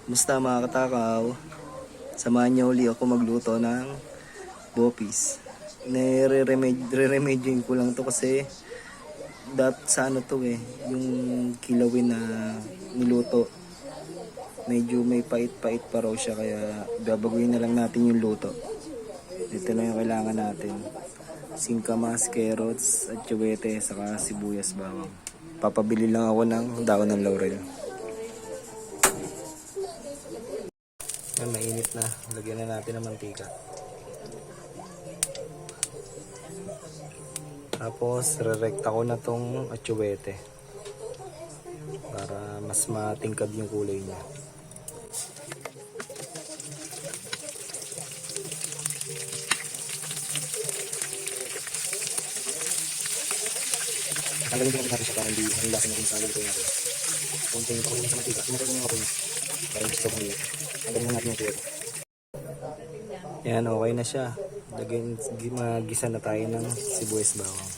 Musta mga katakaw? Samahan niyo uli ako magluto ng bopis. Nire-remedyoin ko lang to kasi sa ano to yung kilawin na niluto. Medyo may pait-pait pa raw siya kaya babaguhin na lang natin yung luto. Ito na yung kailangan natin. Singkamas, carrots, at atsuwete, saka sibuyas bawang. Papabili lang ako ng daon ng laurel. Yan, mainit na. Lagyan na natin ng mantika. Tapos, rerekta ko na tong atsuwete para mas matingkad yung kulay niya. Tanggalin ko natin siya para hindi ang lasa natin sa luto natin. Kunting pakunin sa mantika. Sinatag mo yung kapunin. Para hindi sa bumili. Tanggalin natin yung tuwet. Yan, okay na siya. Magisa na tayo ng sibuyas bawang.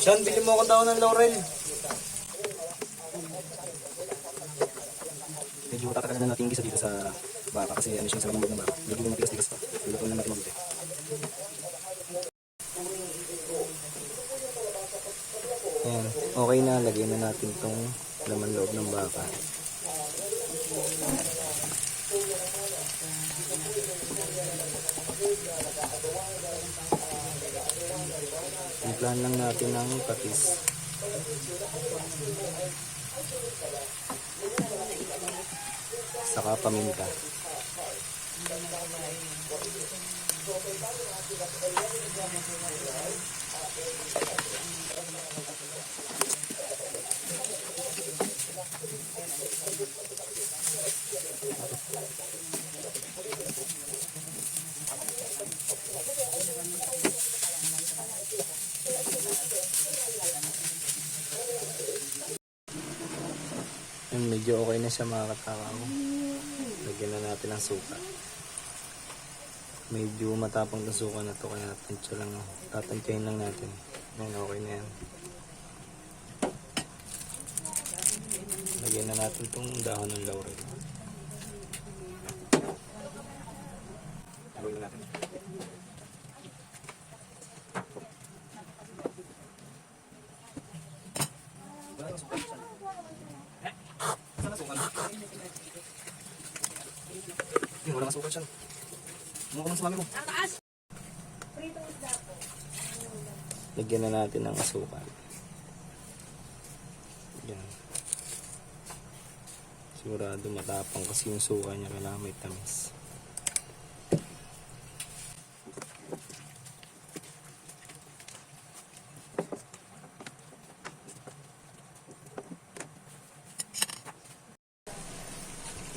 Sean, bili mo ako daw ng laurel. Medyo tatakalan na natin yung gisa dito sa baka kasi ano siya sa lambog ng baka. Medyo matigas-tigas pa. Luto na natin mabuti. Ayan, okay na. Lagyan na natin itong laman loob ng baka. Timplahan lang natin ng patis. Saka paminta. Medyo okay na siya mga katakaw. Lagyan na natin ang suka. Medyo matapang na suka na to kaya tatantyahin lang natin. Ayan, okay na yan. Lagyan na natin itong dahon ng laurel. Lagyan na natin. Wala masukal siya. Mukha man sa mami mo. Lagyan na natin ng asukal. Yan. Sigurado matapang kasi yung suka niya kailangan may tamis.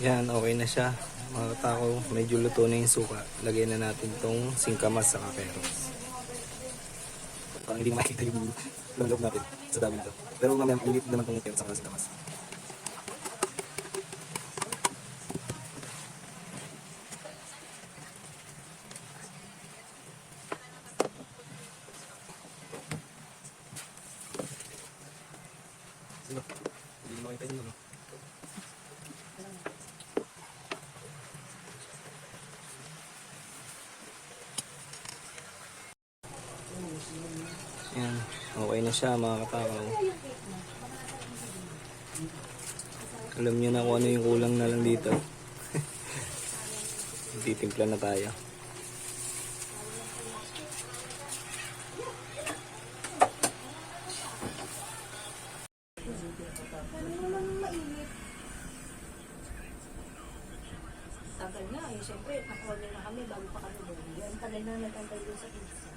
Yan, okay na siya. Mga katakaw, medyo luto na yung suka. Lagyan na natin tong singkamas sa carrots. Parang hindi makikita yung loob natin sa dami nito. Pero mamaya lilit naman itong carrots sa singkamas. Hindi makikita yung yan, okay na siya mga katakaw. Alam nyo na kung ano yung kulang na lang dito. Titimpla na tayo. Tagal na eh, siyempre nakuha niya na kami bago pa kami doon. Yan tagal na nagantay doon sa pizza.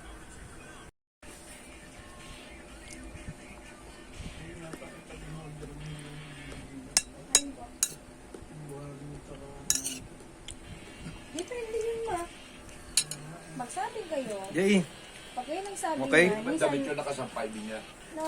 Dito hindi yun ma. Magsabi kayo. Yay! Pag kayo nagsabi Okay, na, damit ko nakasampay din niya. na